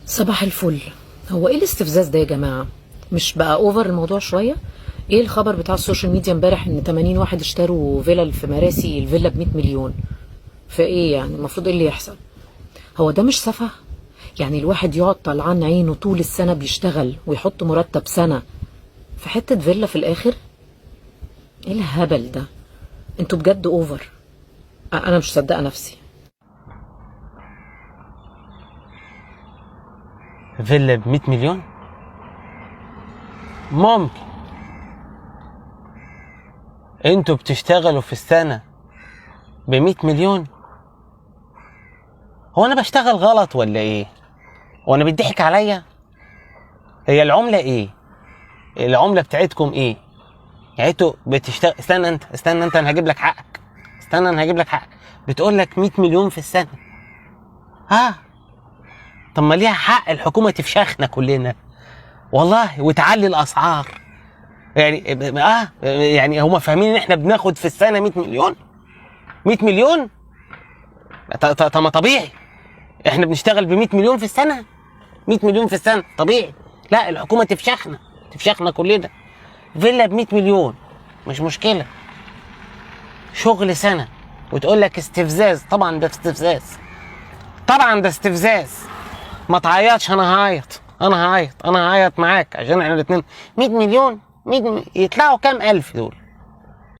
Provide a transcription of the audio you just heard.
صباح الفل. هو ايه الاستفزاز ده يا جماعة؟ مش بقى اوفر الموضوع شوية؟ ايه الخبر بتاع السوشيال ميديا امبارح ان 80 واحد اشتروا فيلا في مراسي، الفيلا ب 100 مليون؟ فايه يعني المفروض ايه اللي يحصل؟ هو ده مش سفه؟ يعني الواحد يقعد طلعان عينه طول السنة بيشتغل ويحط مرتب سنة في حتة فيلا في الاخر؟ ايه الهبل ده؟ انتوا بجد اوفر. انا مش مصدقة نفسي. فيلا ب 100 مليون؟ ممكن. انتوا بتشتغلوا في السنة ب 100 مليون؟ هو انا بشتغل غلط ولا ايه؟ هو انا بيضحك عليا؟ هي العملة ايه؟ العملة بتاعتكم ايه؟ يعني انتوا بتشتغل. استنى انت انا هجيب لك حقك. بتقول لك 100 مليون في السنة. طب ما ليها حق الحكومة تفشخنا كلنا والله وتعلي الاسعار. يعني هما فاهمين ان احنا بناخد في السنة 100 مليون؟ 100 مليون؟ طب ما طبيعي احنا بنشتغل ب 100 مليون في السنة. 100 مليون في السنة طبيعي. لا الحكومة تفشخنا كلنا. فيلا ب 100 مليون مش مشكلة، شغل سنة وتقول لك استفزاز. طبعا ده استفزاز. ما تعيطش، انا هعيط معاك عشان احنا الاثنين 100 مليون. يطلعوا كام الف دول؟